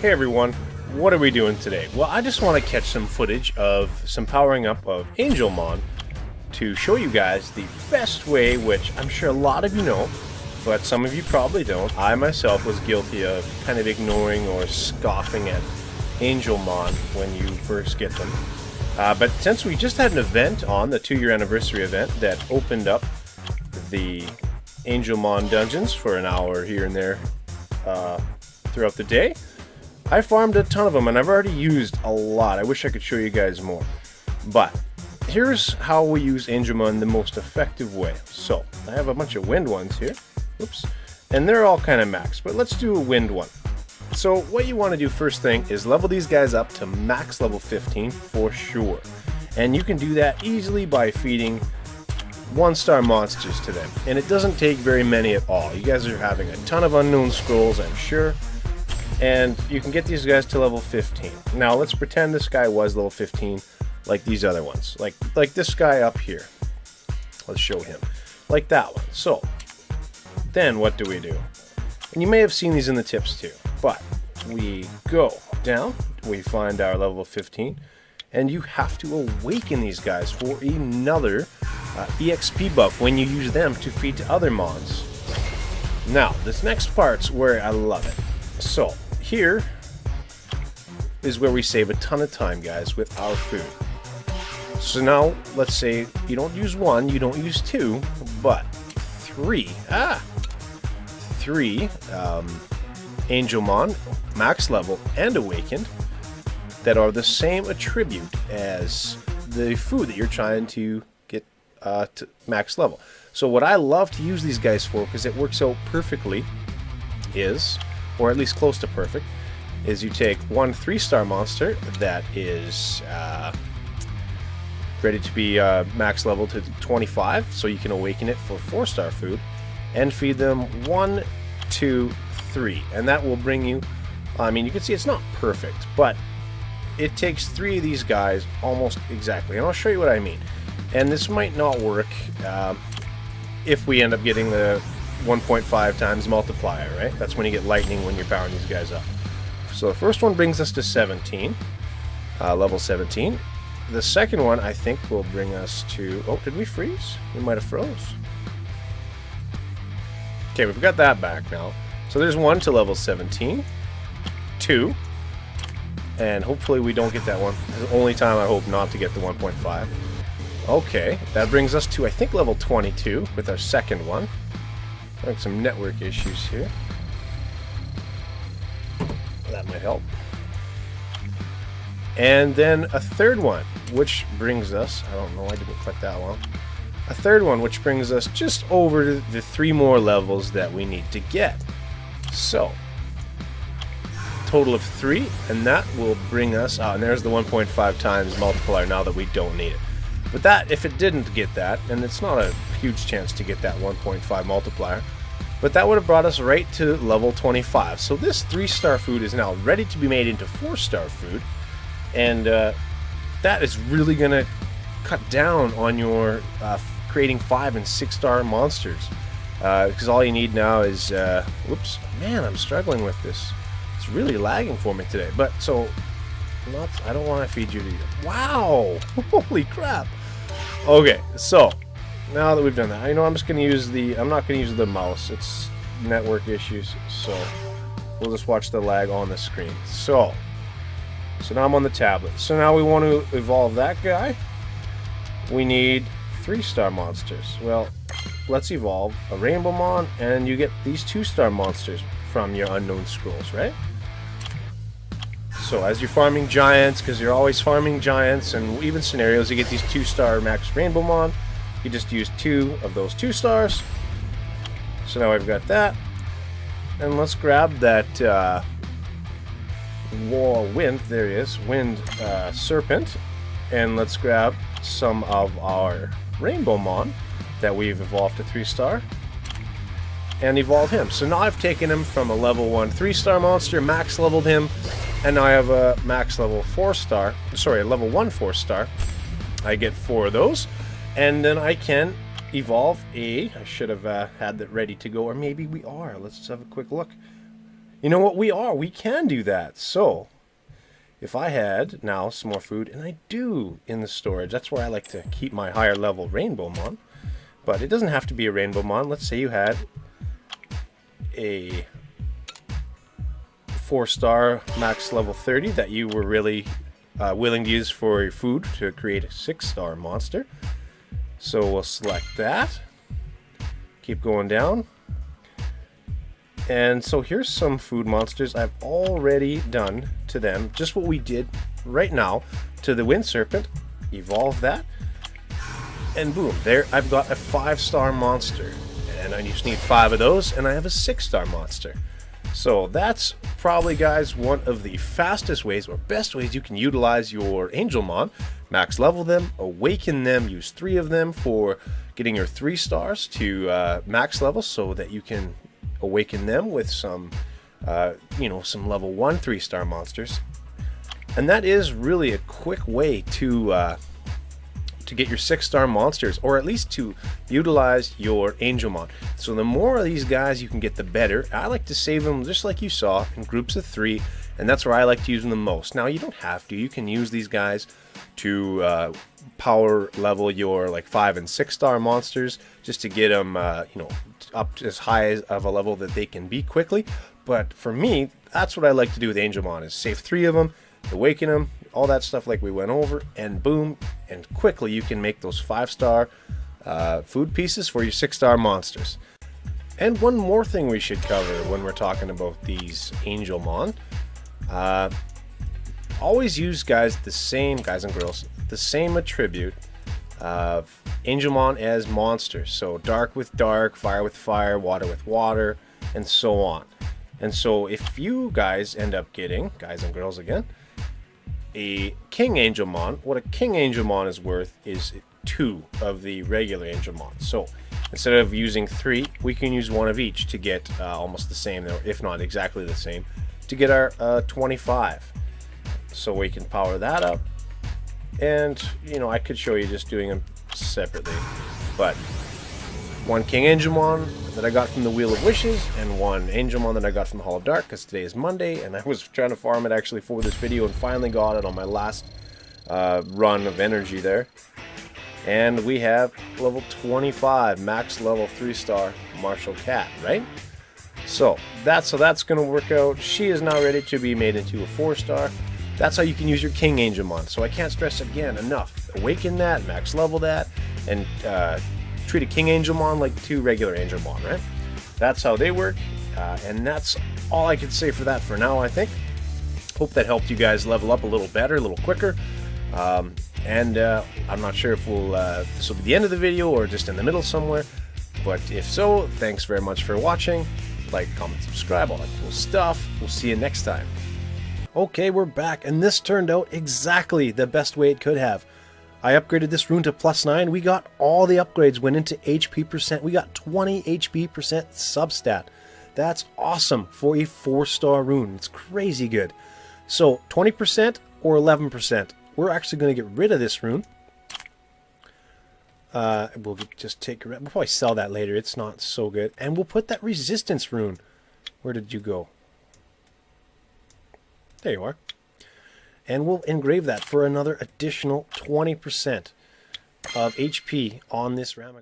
Hey everyone, what are we doing today? Well, I just want to catch some footage of some powering up of Angelmon to show you guys the best way, which I'm sure a lot of you know, but some of you probably don't. I myself was guilty of kind of ignoring or scoffing at Angelmon when you first get them. But since we just had an event on, the 2-year anniversary event, that opened up the Angelmon dungeons for an hour here and there throughout the day, I farmed a ton of them, and I've already used a lot. I wish I could show you guys more. But here's how we use Angelmon the most effective way. So, I have a bunch of wind ones here. Oops. And they're all kind of maxed, but let's do a wind one. So, what you want to do first thing is level these guys up to max level 15 for sure. And you can do that easily by feeding 1-star monsters to them. And it doesn't take very many at all. You guys are having a ton of unknown scrolls, I'm sure. And you can get these guys to level 15. Now let's pretend this guy was level 15 like these other ones. Like this guy up here. Let's show him. Like that one. So, then what do we do? And you may have seen these in the tips too. But we go down, we find our level 15, and you have to awaken these guys for another EXP buff when you use them to feed to other mons. Now, this next part's where I love it. So, here is where we save a ton of time, guys, with our food. So now, let's say you don't use 1, you don't use 2, but 3. 3 Angelmon, max level and awakened, that are the same attribute as the food that you're trying to get to max level. So what I love to use these guys for, because it works out perfectly, is, or at least close to perfect, is you take one 3-star monster that is ready to be max level to 25, so you can awaken it for 4-star food, and feed them 1, 2, 3, and that will bring you, I mean, you can see it's not perfect, but it takes 3 of these guys almost exactly, and I'll show you what I mean. And this might not work if we end up getting the 1.5 times multiplier, right? That's when you get lightning when you're powering these guys up. So the first one brings us to 17, level 17. The second one, I think, will bring us to... Oh, did we freeze? We might have froze. Okay, we've got that back now. So there's 1 to level 17. 2. And hopefully we don't get that one. It's the only time I hope not to get the 1.5. Okay, that brings us to, I think, level 22 with our second one. Having some network issues here. That might help. And then a third one, which brings us... I don't know, I didn't click that one. A third one, which brings us just over the 3 more levels that we need to get. So, total of 3, and that will bring us... and there's the 1.5 times multiplier now that we don't need it. But that, if it didn't get that, and it's not a huge chance to get that 1.5 multiplier, but that would have brought us right to level 25. So this 3-star food is now ready to be made into 4-star food, and that is really going to cut down on your creating 5- and 6-star monsters. Because all you need now is... whoops, man, I'm struggling with this. It's really lagging for me today. But, so... I don't want to feed you to you. Wow! Holy crap! Okay, so... Now that we've done that, I'm just going to use the... I'm not going to use the mouse. It's network issues. So, we'll just watch the lag on the screen. So now I'm on the tablet. So now we want to evolve that guy. We need 3-star monsters. Well, let's evolve a Rainbowmon, and you get these 2-star monsters from your unknown scrolls, right? So as you're farming giants, because you're always farming giants, and even scenarios, you get these 2-star max Rainbowmon. You just use 2 of those 2 stars. So now I've got that. And let's grab that wind, there he is, wind serpent. And let's grab some of our Rainbowmon that we've evolved to 3-star. And evolve him. So now I've taken him from a level 1 3-star monster, max leveled him, and now I have a max level 4-star, sorry, a level 1 4-star. I get 4 of those, and then I can evolve a, I should have had that ready to go, or maybe we are. Let's have a quick look. You know what? We can do that. So, if I had now some more food, and I do in the storage, that's where I like to keep my higher level Rainbowmon. But it doesn't have to be a Rainbowmon. Let's say you had a 4-star max level 30 that you were really willing to use for your food to create a 6-star monster. So we'll select that. Keep going down. And so here's some food monsters I've already done to them. Just what we did right now to the Wind Serpent. Evolve that. And boom, there I've got a 5-star monster. And I just need 5 of those, and I have a 6-star monster. So that's probably, guys, one of the fastest ways or best ways you can utilize your Angelmon. Max level them, awaken them, use 3 of them for getting your 3 stars to max level so that you can awaken them with some, some level 1 3-star monsters. And that is really a quick way to get your 6-star monsters, or at least to utilize your Angelmon. So the more of these guys you can get, the better. I like to save them, just like you saw, in groups of 3, and that's where I like to use them the most. Now, you don't have to. You can use these guys to power level your like 5 and 6-star monsters, just to get them up as high of a level that they can be quickly. But for me, that's what I like to do with Angelmon, is save 3 of them, awaken them, all that stuff like we went over, and boom, and quickly you can make those 5-star food pieces for your 6-star monsters. And one more thing we should cover when we're talking about these Angelmon. Always use, guys and girls, the same attribute of Angelmon as monsters. So dark with dark, fire with fire, water with water, and so on. And so if you guys end up getting, guys and girls again, a King Angelmon, what a King Angelmon is worth is 2 of the regular Angelmon. So instead of using 3, we can use 1 of each to get almost the same, if not exactly the same, to get our 25. So we can power that up, and I could show you just doing them separately, but 1 King Angelmon that I got from the Wheel of Wishes, and 1 Angelmon that I got from the Hall of Dark, because today is Monday, and I was trying to farm it actually for this video, and finally got it on my last run of energy there. And we have level 25, max level 3-star Martial Cat, right? So that's how that's going to work out. She is now ready to be made into a 4-star. That's how you can use your King Angelmon. So I can't stress again enough. Awaken that, max level that, and treat a King Angelmon like 2 regular Angelmon, right? That's how they work, and that's all I can say for that for now, I think. Hope that helped you guys level up a little better, a little quicker. And I'm not sure if this will be the end of the video or just in the middle somewhere, but if so, thanks very much for watching. Like, comment, subscribe, all that cool stuff. We'll see you next time. Okay, we're back, and this turned out exactly the best way it could have. I upgraded this rune to +9. We got all the upgrades, went into HP percent. We got 20 HP percent substat. That's awesome for a 4-star rune. It's crazy good. So 20% or 11%. We're actually going to get rid of this rune. We'll just take. We'll probably sell that later. It's not so good. And we'll put that resistance rune. Where did you go? There you are. And we'll engrave that for another additional 20% of HP on this Ramegon.